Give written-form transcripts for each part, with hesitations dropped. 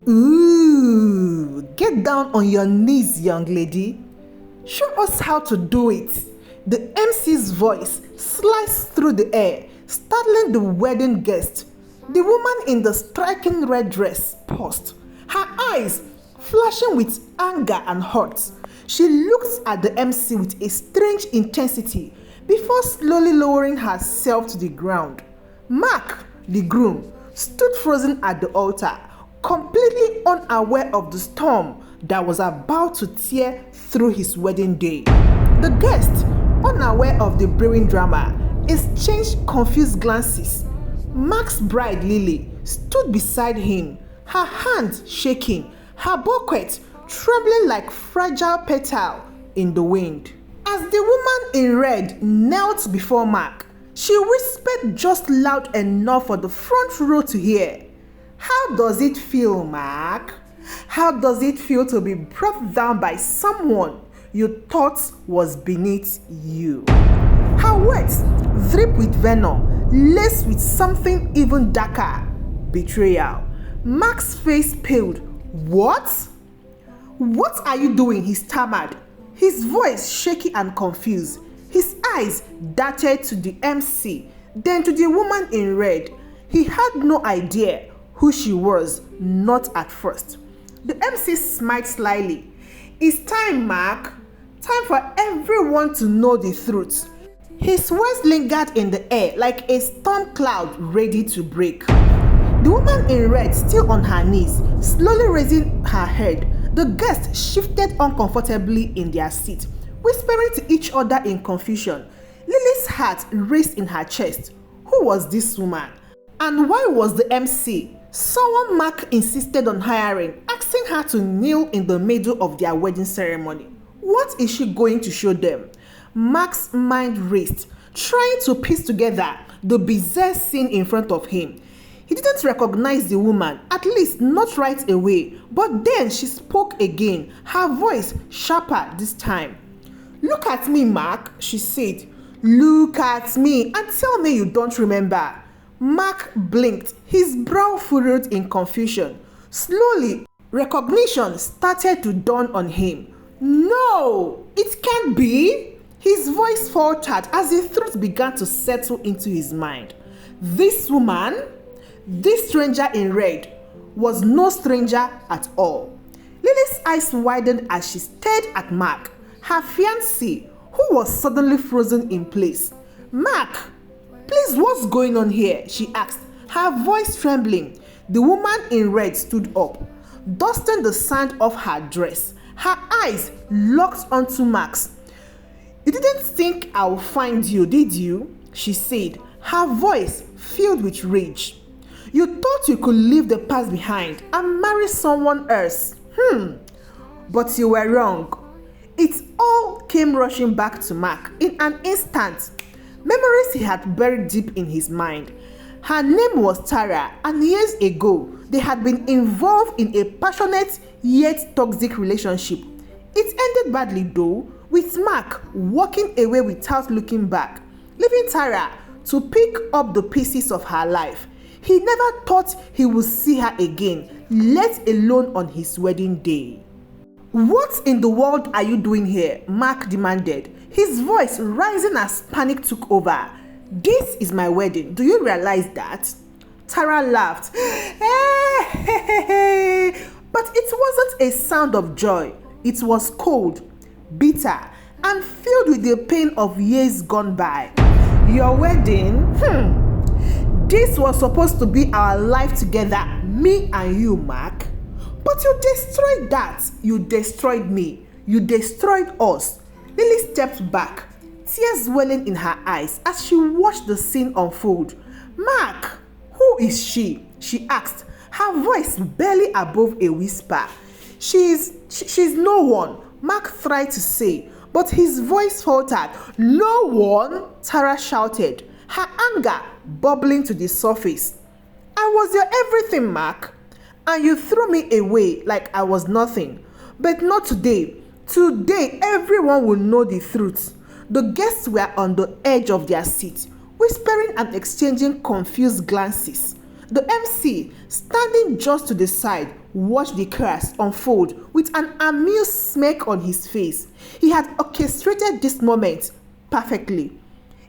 Ooh, get down on your knees, young lady. Show us how to do it. The MC's voice sliced through the air, startling the wedding guest. The woman in the striking red dress paused, her eyes flashing with anger and hurt. She looked at the MC with a strange intensity before slowly lowering herself to the ground. Mark, the groom, stood frozen at the altar, completely unaware of the storm that was about to tear through his wedding day. The guests, unaware of the brewing drama, exchanged confused glances. Mark's bride, Lily, stood beside him, her hands shaking, her bucket trembling like fragile petal in the wind. As the woman in red knelt before Mark, she whispered just loud enough for the front row to hear. How does it feel, Mark? How does it feel to be brought down by someone you thought was beneath you? Her words dripped with venom, laced with something even darker, betrayal. Mark's face paled. What? What are you doing? He stammered, his voice shaky and confused. His eyes darted to the MC, then to the woman in red. He had no idea who she was, not at first. The MC smiled slyly. It's time, Mark. Time for everyone to know the truth. His words lingered in the air like a storm cloud ready to break. The woman in red, still on her knees, slowly raising her head. The guests shifted uncomfortably in their seat, whispering to each other in confusion. Lily's heart raced in her chest. Who was this woman? And why was the MC, someone Mark insisted on hiring, asking her to kneel in the middle of their wedding ceremony? What is she going to show them? Mark's mind raced, trying to piece together the bizarre scene in front of him. He didn't recognize the woman, at least not right away, but then she spoke again, her voice sharper this time. Look at me, Mark, she said. Look at me and tell me you don't remember. Mark blinked, his brow furrowed in confusion. Slowly, recognition started to dawn on him. No, it can't be. His voice faltered as the truth began to settle into his mind. This woman, this stranger in red, was no stranger at all. Lily's eyes widened as she stared at Mark, her fiancé, who was suddenly frozen in place. Mark, please, what's going on here? She asked, her voice trembling. The woman in red stood up, dusting the sand off her dress. Her eyes locked onto Mark's. You didn't think I'll find you, did you? She said, her voice filled with rage. You thought you could leave the past behind and marry someone else. But you were wrong. It all came rushing back to Mark in an instant. Memories he had buried deep in his mind. Her name was Tara, and years ago, they had been involved in a passionate yet toxic relationship. It ended badly though, with Mark walking away without looking back, leaving Tara to pick up the pieces of her life. He never thought he would see her again, let alone on his wedding day. What in the world are you doing here? Mark demanded, his voice rising as panic took over. This is my wedding. Do you realize that? Tara laughed. But it wasn't a sound of joy. It was cold, bitter, and filled with the pain of years gone by. Your wedding? This was supposed to be our life together, me and you, Mark. But you destroyed that. You destroyed me. You destroyed us. Lily stepped back, tears welling in her eyes as she watched the scene unfold. Mark, who is she? She asked, her voice barely above a whisper. She's no one, Mark tried to say, but his voice faltered. No one? Tara shouted, her anger bubbling to the surface. I was your everything, Mark, and you threw me away like I was nothing. But not today. Today, everyone will know the truth. The guests were on the edge of their seats, whispering and exchanging confused glances. The MC, standing just to the side, watched the chaos unfold with an amused smirk on his face. He had orchestrated this moment perfectly.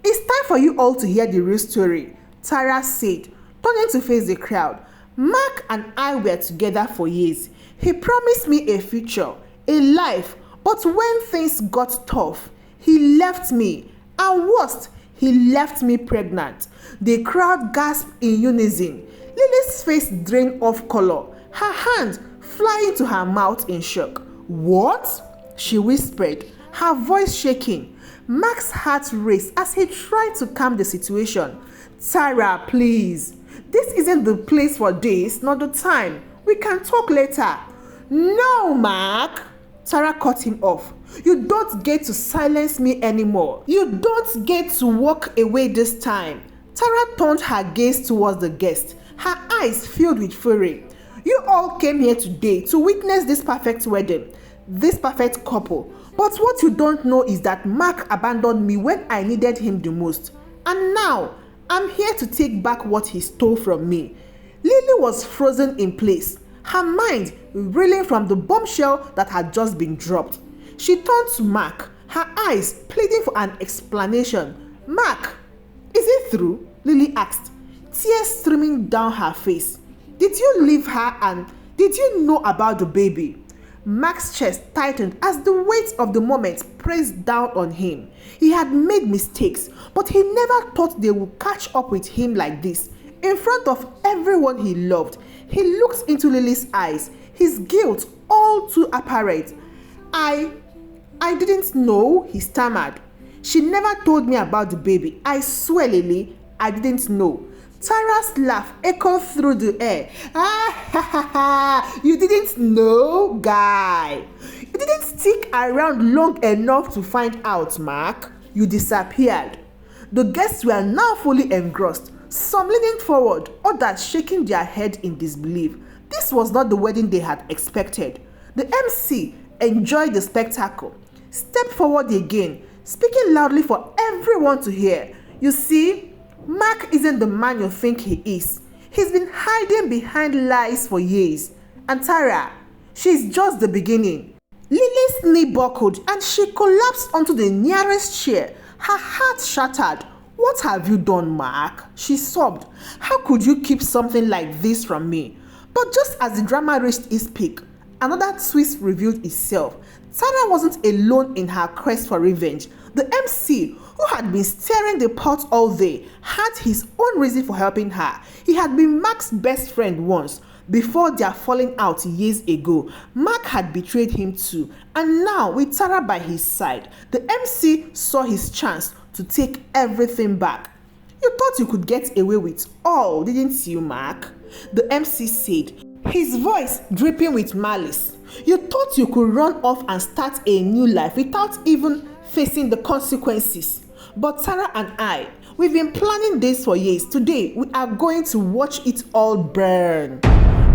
"It's time for you all to hear the real story," Tara said, turning to face the crowd. "Mark and I were together for years. He promised me a future, a life, but when things got tough, he left me, and worst, he left me pregnant." The crowd gasped in unison. Lily's face drained of color, her hand flying to her mouth in shock. "What?" she whispered, her voice shaking. Mark's heart raced as he tried to calm the situation. "Tara, please. This isn't the place for this, not the time. We can talk later." "No, Mark," Tara cut him off. "You don't get to silence me anymore. You don't get to walk away this time." Tara turned her gaze towards the guests, her eyes filled with fury. "You all came here today to witness this perfect wedding, this perfect couple. But what you don't know is that Mark abandoned me when I needed him the most. And now, I'm here to take back what he stole from me." Lily was frozen in place, her mind reeling from the bombshell that had just been dropped. She turned to Mark, her eyes pleading for an explanation. "Mark, is it true?" Lily asked, tears streaming down her face. "Did you leave her and did you know about the baby?" Mark's chest tightened as the weight of the moment pressed down on him. He had made mistakes, but he never thought they would catch up with him like this. In front of everyone he loved, he looked into Lily's eyes, his guilt all too apparent. I didn't know," he stammered. "She never told me about the baby. I swear, Lily, I didn't know." Tara's laugh echoed through the air. "Ah, ha, ha, ha. You didn't know, guy. You didn't stick around long enough to find out, Mark. You disappeared." The guests were now fully engrossed, some leaning forward, others shaking their head in disbelief. This was not the wedding they had expected. The MC enjoyed the spectacle, stepped forward again, speaking loudly for everyone to hear. "You see, Mark isn't the man you think he is. He's been hiding behind lies for years. And Tara, she's just the beginning." Lily's knee buckled and she collapsed onto the nearest chair, her heart shattered. "What have you done, Mark?" she sobbed. "How could you keep something like this from me?" But just as the drama reached its peak, another twist revealed itself. Tara wasn't alone in her quest for revenge. The MC, who had been stirring the pot all day, had his own reason for helping her. He had been Mark's best friend once, before their falling out years ago. Mark had betrayed him too, and now with Tara by his side, the MC saw his chance to take everything back. "You thought you could get away with all, didn't you, Mark?" the MC said, his voice dripping with malice. "You thought you could run off and start a new life without even facing the consequences. But Tara and I, we've been planning this for years. Today, we are going to watch it all burn."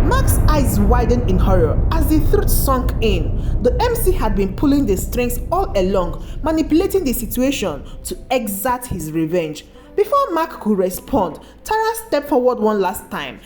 Mark's eyes widened in horror as the truth sunk in. The MC had been pulling the strings all along, manipulating the situation to exert his revenge. Before Mark could respond, Tara stepped forward one last time.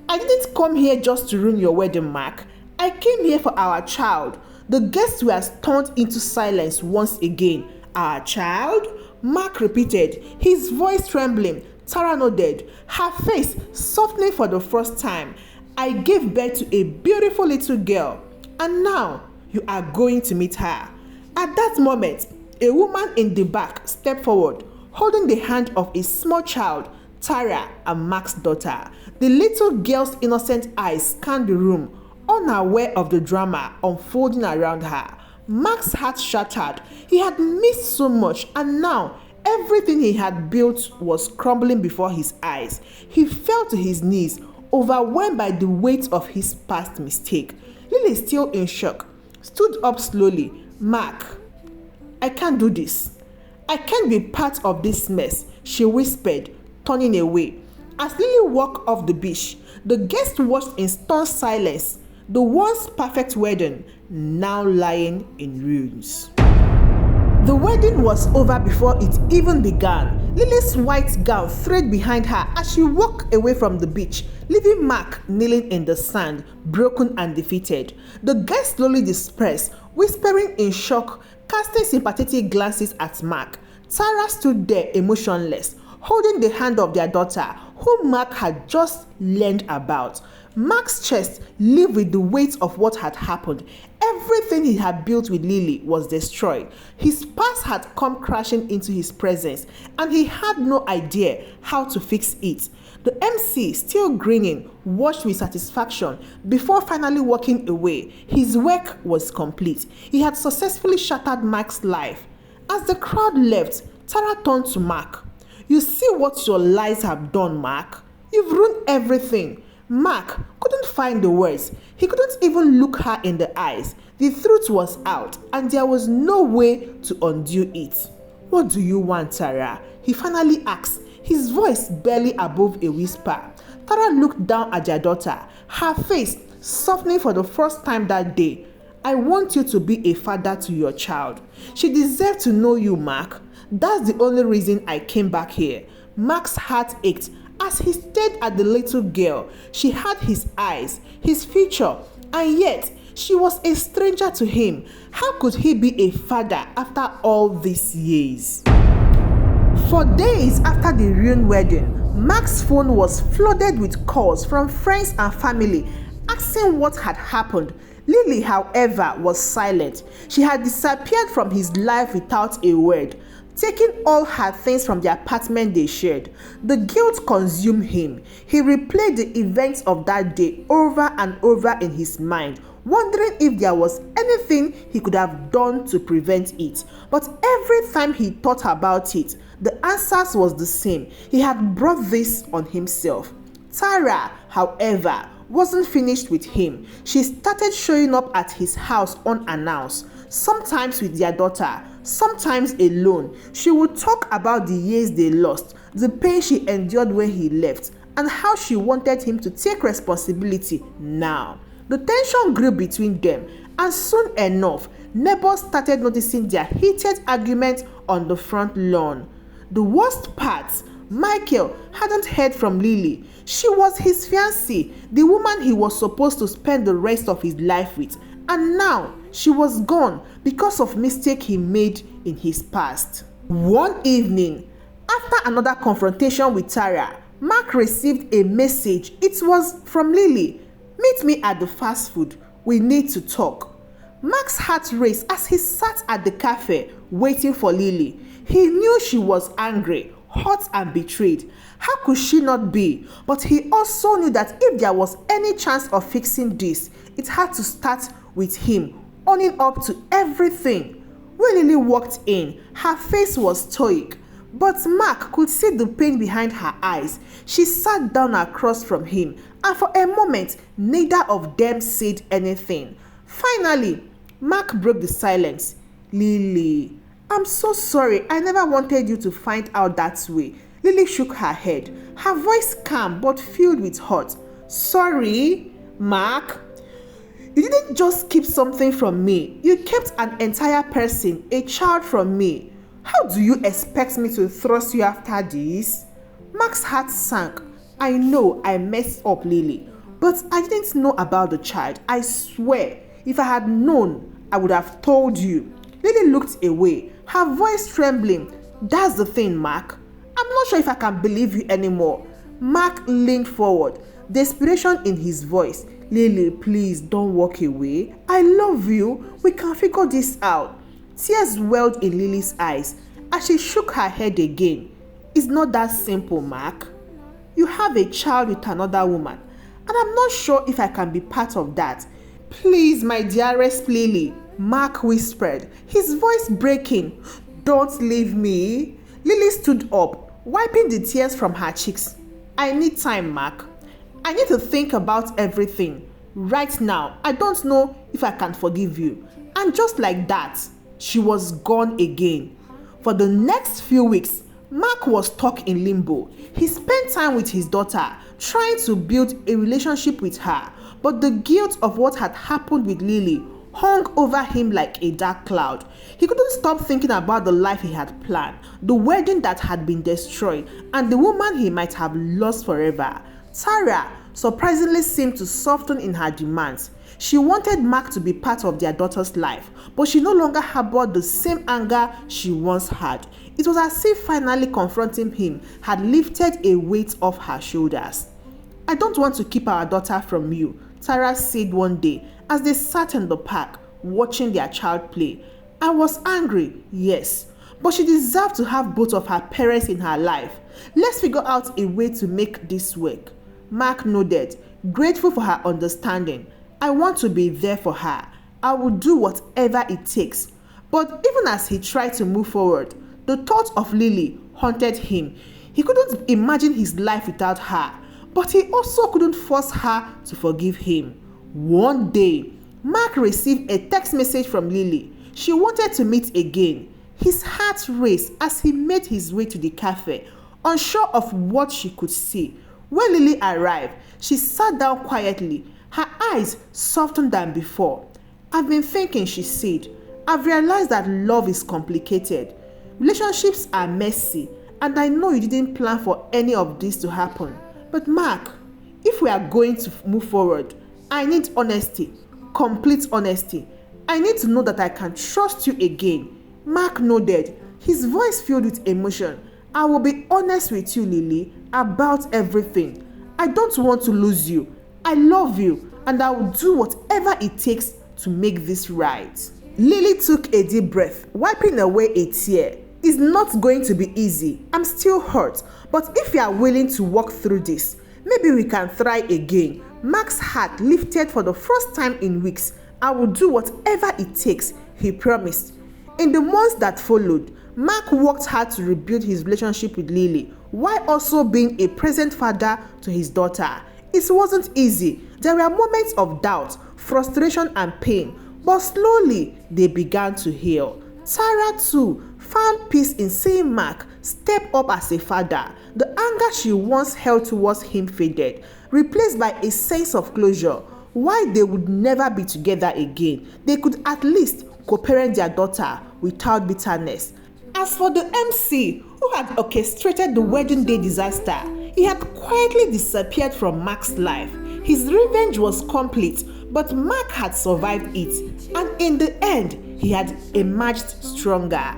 "I didn't come here just to ruin your wedding, Mark. I came here for our child." The guests were stunned into silence once again. "Our child?" Mark repeated, his voice trembling. Tara nodded, her face softening for the first time. "I gave birth to a beautiful little girl, and now you are going to meet her." At that moment, a woman in the back stepped forward, holding the hand of a small child, Tara and Mark's daughter. The little girl's innocent eyes scanned the room, unaware of the drama unfolding around her. Mark's heart shattered. He had missed so much, and now everything he had built was crumbling before his eyes. He fell to his knees, overwhelmed by the weight of his past mistake. Lily, still in shock, stood up slowly. "Mark, I can't do this. I can't be part of this mess," she whispered, turning away. As Lily walked off the beach, the guests watched in stunned silence, the once perfect wedding now lying in ruins. The wedding was over before it even began. Lily's white gown frayed behind her as she walked away from the beach, leaving Mark kneeling in the sand, broken and defeated. The guests slowly dispersed, whispering in shock, casting sympathetic glances at Mark. Tara stood there emotionless, holding the hand of their daughter, whom Mark had just learned about. Mark's chest lived with the weight of what had happened. Everything he had built with Lily was destroyed. His past had come crashing into his presence, and he had no idea how to fix it. The MC, still grinning, watched with satisfaction before finally walking away. His work was complete. He had successfully shattered Mark's life. As the crowd left, Tara turned to Mark. "You see what your lies have done, Mark? You've ruined everything." Mark couldn't find the words. He couldn't even look her in the eyes. The truth was out, and there was no way to undo it. "What do you want, Tara?" he finally asked, his voice barely above a whisper. Tara looked down at their daughter, her face softening for the first time that day. "I want you to be a father to your child. She deserves to know you, Mark. That's the only reason I came back here." Mark's heart ached as he stared at the little girl. She had his eyes, his future, and yet she was a stranger to him. How could he be a father after all these years? For days after the ruined wedding, Mark's phone was flooded with calls from friends and family asking what had happened. Lily, however, was silent. She had disappeared from his life without a word, taking all her things from the apartment they shared. The guilt consumed him. He replayed the events of that day over and over in his mind, wondering if there was anything he could have done to prevent it. But every time he thought about it, the answer was the same. He had brought this on himself. Tara, however, wasn't finished with him. She started showing up at his house unannounced, sometimes with their daughter, sometimes alone. She would talk about the years they lost, the pain she endured when he left, and how she wanted him to take responsibility now. The tension grew between them, and soon enough, neighbors started noticing their heated arguments on the front lawn. The worst part, Michael hadn't heard from Lily. She was his fiancée, the woman he was supposed to spend the rest of his life with, and now she was gone because of mistake he made in his past. One evening, after another confrontation with Tara, Mark received a message. It was from Lily. "Meet me at the fast food. We need to talk." Mark's heart raced as he sat at the cafe waiting for Lily. He knew she was angry, hurt and betrayed. How could she not be? But he also knew that if there was any chance of fixing this, it had to start with him owning up to everything. When Lily walked in, her face was stoic, but Mark could see the pain behind her eyes. She sat down across from him, and for a moment, neither of them said anything. Finally, Mark broke the silence. "Lily, I'm so sorry. I never wanted you to find out that way." Lily shook her head, her voice calm but filled with hurt. "Sorry, Mark? You didn't just keep something from me. You kept an entire person, a child from me. How do you expect me to trust you after this?" Mark's heart sank. "I know I messed up, Lily, but I didn't know about the child. I swear, if I had known, I would have told you." Lily looked away, her voice trembling. "That's the thing, Mark. I'm not sure if I can believe you anymore." Mark leaned forward, desperation in his voice. "Lily, please don't walk away. I love you. We can figure this out." Tears welled in Lily's eyes as she shook her head again. "It's not that simple, Mark. You have a child with another woman, and I'm not sure if I can be part of that. Please, my dearest Lily," Mark whispered, his voice breaking. "Don't leave me." Lily stood up, wiping the tears from her cheeks. "I need time, Mark. I need to think about everything. Right now, I don't know if I can forgive you." And just like that, she was gone again. For the next few weeks, Mark was stuck in limbo. He spent time with his daughter, trying to build a relationship with her, but the guilt of what had happened with Lily hung over him like a dark cloud. He couldn't stop thinking about the life he had planned, the wedding that had been destroyed, and the woman he might have lost forever. Tara surprisingly seemed to soften in her demands. She wanted Mark to be part of their daughter's life, but she no longer harbored the same anger she once had. It was as if finally confronting him had lifted a weight off her shoulders. "I don't want to keep our daughter from you," Tara said one day as they sat in the park watching their child play. "I was angry, yes, but she deserved to have both of her parents in her life. Let's figure out a way to make this work." Mark nodded, grateful for her understanding. "I want to be there for her. I will do whatever it takes." But even as he tried to move forward, the thought of Lily haunted him. He couldn't imagine his life without her, but he also couldn't force her to forgive him. One day, Mark received a text message from Lily. She wanted to meet again. His heart raced as he made his way to the cafe, unsure of what she could see. When Lily arrived, she sat down quietly, her eyes softened than before. "I've been thinking," she said. "I've realized that love is complicated. Relationships are messy, and I know you didn't plan for any of this to happen. But Mark, if we are going to move forward, I need honesty, complete honesty. I need to know that I can trust you again." Mark nodded, his voice filled with emotion. "I will be honest with you, Lily, about everything. I don't want to lose you. I love you, and I will do whatever it takes to make this right." Lily took a deep breath, wiping away a tear. "It's not going to be easy. I'm still hurt. But if you are willing to walk through this, maybe we can try again." Mark's heart lifted for the first time in weeks. "I will do whatever it takes," he promised. In the months that followed, Mark worked hard to rebuild his relationship with Lily, while also being a present father to his daughter. It wasn't easy. There were moments of doubt, frustration, and pain, but slowly they began to heal. Tara too found peace in seeing Mark step up as a father. The anger she once held towards him faded, replaced by a sense of closure. While they would never be together again, they could at least co-parent their daughter without bitterness. As for the MC who had orchestrated the wedding day disaster, he had quietly disappeared from Mark's life. His revenge was complete, but Mark had survived it, and in the end, he had emerged stronger.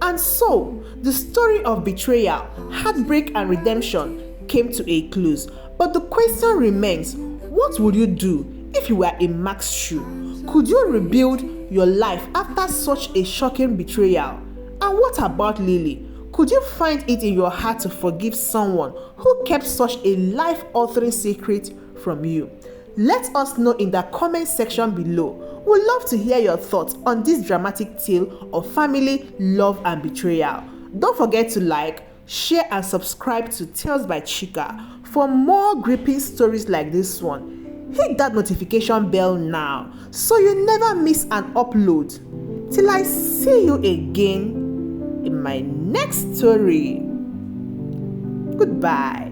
And so, the story of betrayal, heartbreak, and redemption came to a close. But the question remains, what would you do if you were in Mark's shoe? Could you rebuild your life after such a shocking betrayal? And what about Lily? Could you find it in your heart to forgive someone who kept such a life-altering secret from you? Let us know in the comment section below. We'd love to hear your thoughts on this dramatic tale of family, love, and betrayal. Don't forget to like, share, and subscribe to Tales by Chika for more gripping stories like this one. Hit that notification bell now so you never miss an upload. Till I see you again in my next story. Goodbye.